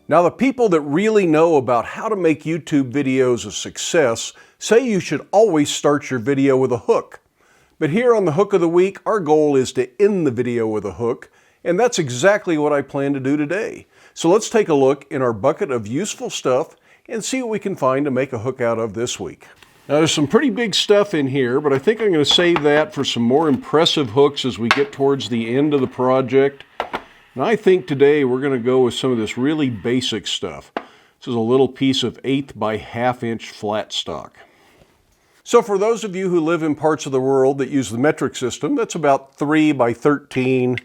Now, the people that really know about how to make YouTube videos a success say you should always start your video with a hook. But here on the Hook of the Week, our goal is to end the video with a hook, and that's exactly what I plan to do today. So let's take a look in our bucket of useful stuff and see what we can find to make a hook out of this week. Now, there's some pretty big stuff in here, but I think I'm going to save that for some more impressive hooks as we get towards the end of the project. And I think today we're going to go with some of this really basic stuff. This is a little piece of 1/8 by 1/2 inch flat stock. So for those of you who live in parts of the world that use the metric system, that's about 3 by 13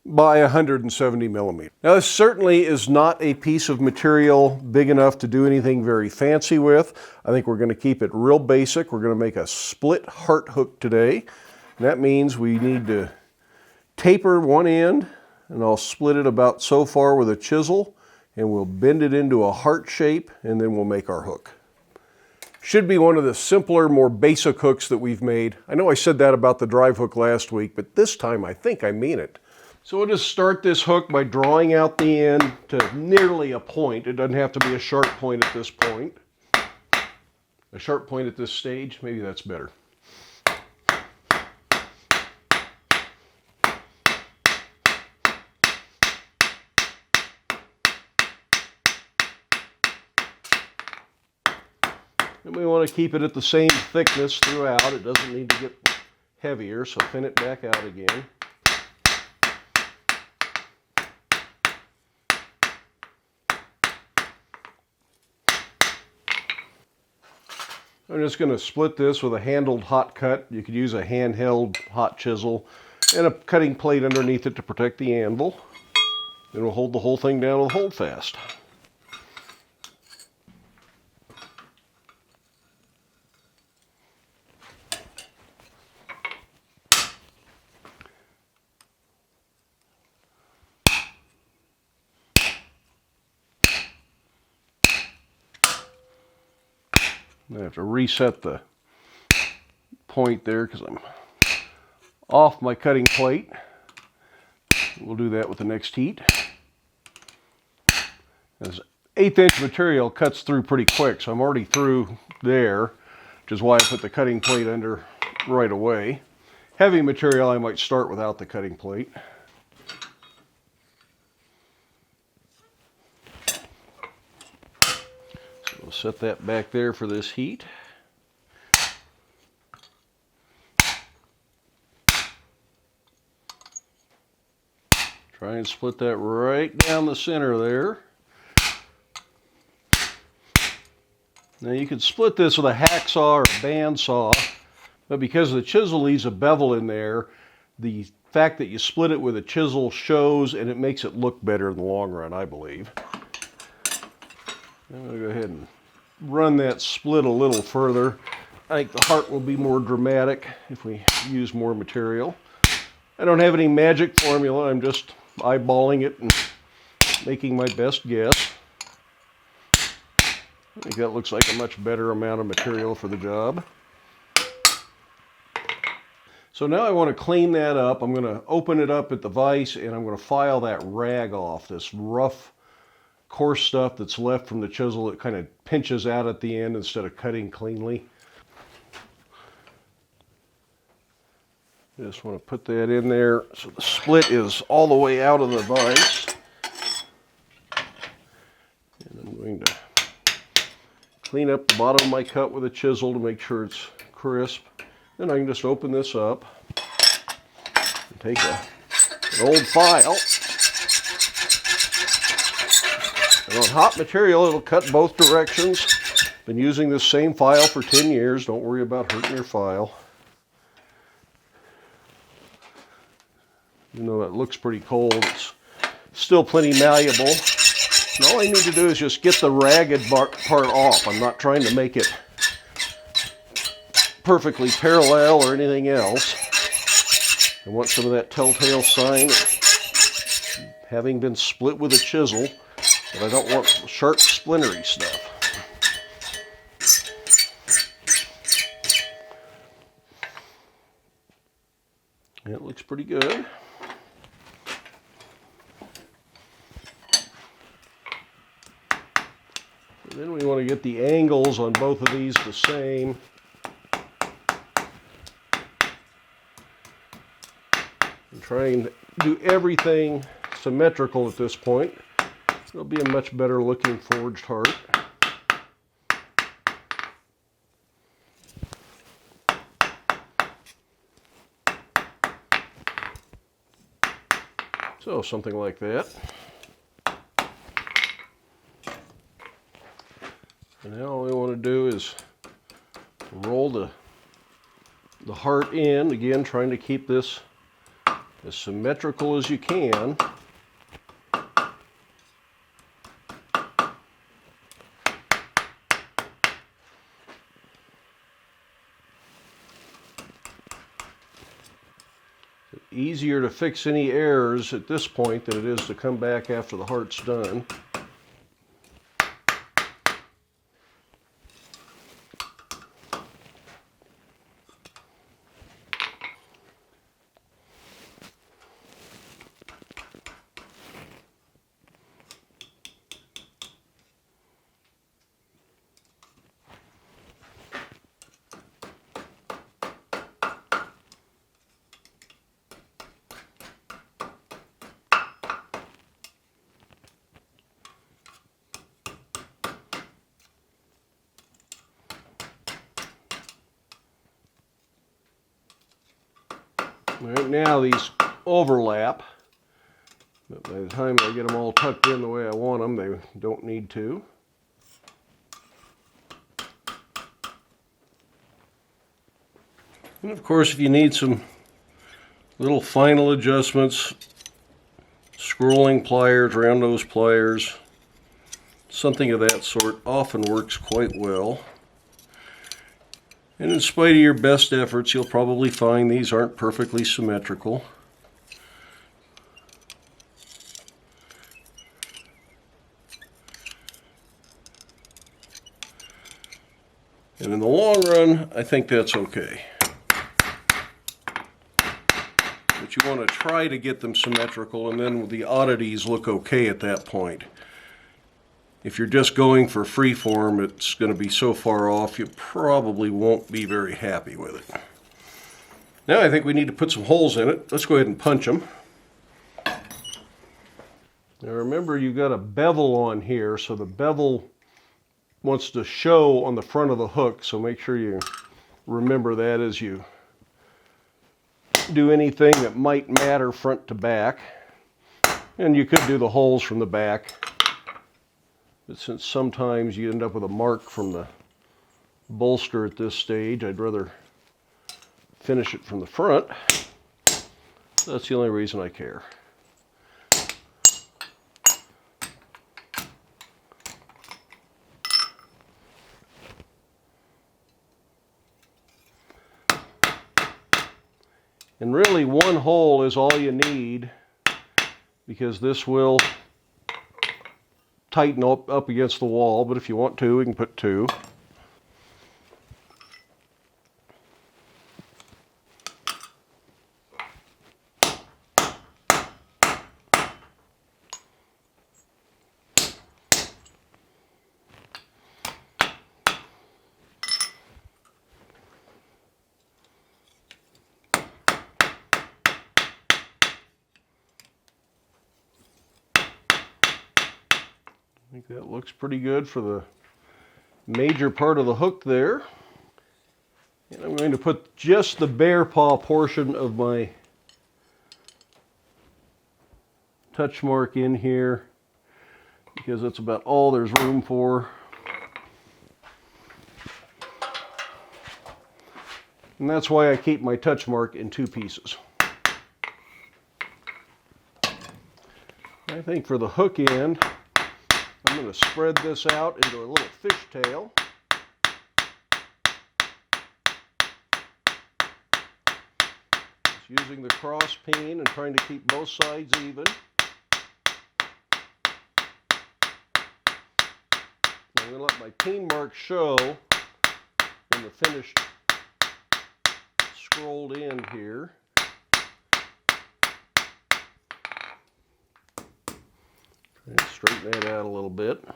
by 170 millimeters. Now, this certainly is not a piece of material big enough to do anything very fancy with. I think we're going to keep it real basic. We're going to make a split heart hook today. And that means we need to taper one end, and I'll split it about so far with a chisel, and we'll bend it into a heart shape, and then we'll make our hook. Should be one of the simpler, more basic hooks that we've made. I know I said that about the drive hook last week, but this time I think I mean it. So we'll just start this hook by drawing out the end to nearly a point. It doesn't have to be a sharp point at this point. A sharp point at this stage, maybe that's better. And we want to keep it at the same thickness throughout. It doesn't need to get heavier, so thin it back out again. I'm just going to split this with a handled hot cut. You could use a handheld hot chisel and a cutting plate underneath it to protect the anvil. Then we'll hold the whole thing down with a hold fast. I have to reset the point there because I'm off my cutting plate. We'll do that with the next heat. This 1/8 inch material cuts through pretty quick, so I'm already through there, which is why I put the cutting plate under right away. Heavy material, I might start without the cutting plate. We'll set that back there for this heat. Try and split that right down the center there. Now you could split this with a hacksaw or a bandsaw, but because the chisel leaves a bevel in there, the fact that you split it with a chisel shows, and it makes it look better in the long run, I believe. I'm going to go ahead and run that split a little further. I think the heart will be more dramatic if we use more material. I don't have any magic formula. I'm just eyeballing it and making my best guess. I think that looks like a much better amount of material for the job. So now I want to clean that up. I'm going to open it up at the vise, and I'm going to file that rag off, this rough, coarse stuff that's left from the chisel. It kind of pinches out at the end instead of cutting cleanly. Just want to put that in there so the split is all the way out of the vise. And I'm going to clean up the bottom of my cut with a chisel to make sure it's crisp. Then I can just open this up and take an old file. And on hot material, it'll cut both directions. Been using this same file for 10 years. Don't worry about hurting your file. Even though it looks pretty cold, it's still plenty malleable. And all I need to do is just get the ragged part off. I'm not trying to make it perfectly parallel or anything else. I want some of that telltale sign of having been split with a chisel, but I don't want sharp splintery stuff. It looks pretty good. And then we want to get the angles on both of these the same. I'm trying to do everything symmetrical at this point. It'll be a much better looking forged heart. So something like that. And now all we want to do is roll the heart in, again trying to keep this as symmetrical as you can. Easier to fix any errors at this point than it is to come back after the heart's done. Right now these overlap, but by the time I get them all tucked in the way I want them, they don't need to. And of course, if you need some little final adjustments, scrolling pliers, round nose pliers, something of that sort often works quite well. And in spite of your best efforts, you'll probably find these aren't perfectly symmetrical. And in the long run, I think that's okay. But you want to try to get them symmetrical, and then the oddities look okay at that point. If you're just going for freeform, it's going to be so far off you probably won't be very happy with it. Now I think we need to put some holes in it. Let's go ahead and punch them. Now remember, you've got a bevel on here, so the bevel wants to show on the front of the hook, so make sure you remember that as you do anything that might matter front to back. And you could do the holes from the back. But since sometimes you end up with a mark from the bolster at this stage, I'd rather finish it from the front. That's the only reason I care. And really, one hole is all you need, because this will tighten up against the wall, but if you want to, we can put two. I think that looks pretty good for the major part of the hook there. And I'm going to put just the bear paw portion of my touch mark in here, because that's about all there's room for. And that's why I keep my touch mark in two pieces. I think for the hook end, I'm going to spread this out into a little fishtail. Just using the cross peen and trying to keep both sides even. I'm going to let my peen mark show in the finished scrolled in here. And straighten that out a little bit.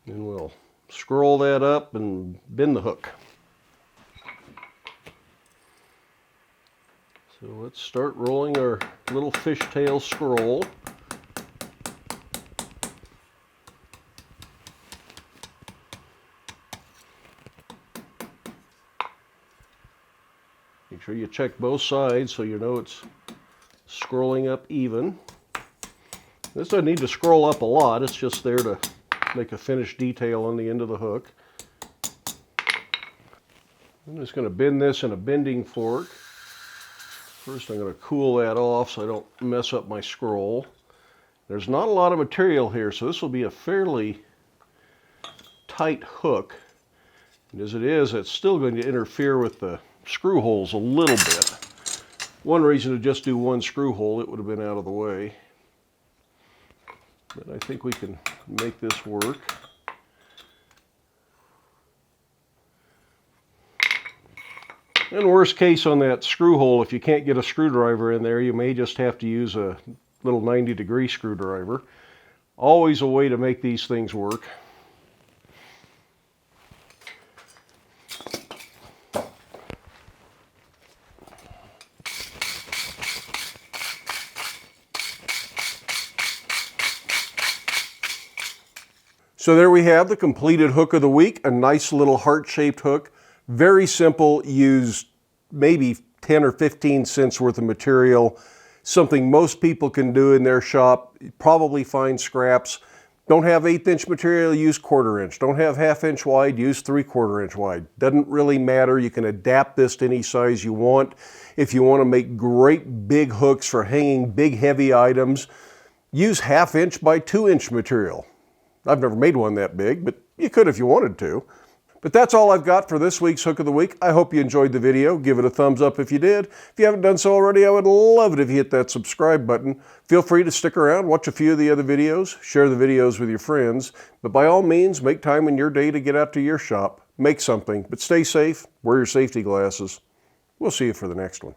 And we'll scroll that up and bend the hook. So let's start rolling our little fishtail scroll. Make sure you check both sides so you know it's scrolling up even. This doesn't need to scroll up a lot, it's just there to make a finished detail on the end of the hook. I'm just going to bend this in a bending fork. First I'm going to cool that off so I don't mess up my scroll. There's not a lot of material here, so this will be a fairly tight hook. And as it is, it's still going to interfere with the screw holes a little bit. One reason to just do one screw hole, it would have been out of the way. But I think we can make this work. And worst case on that screw hole, if you can't get a screwdriver in there, you may just have to use a little 90-degree screwdriver. Always a way to make these things work. So there we have the completed hook of the week, a nice little heart-shaped hook. Very simple, used maybe 10 or 15 cents worth of material. Something most people can do in their shop, probably find scraps. Don't have 1/8 inch material, use 1/4 inch. Don't have 1/2 inch wide, use 3/4 inch wide. Doesn't really matter, you can adapt this to any size you want. If you want to make great big hooks for hanging big heavy items, use 1/2 inch by 2 inch material. I've never made one that big, but you could if you wanted to. But that's all I've got for this week's Hook of the Week. I hope you enjoyed the video. Give it a thumbs up if you did. If you haven't done so already, I would love it if you hit that subscribe button. Feel free to stick around, watch a few of the other videos, share the videos with your friends. But by all means, make time in your day to get out to your shop. Make something, but stay safe, wear your safety glasses. We'll see you for the next one.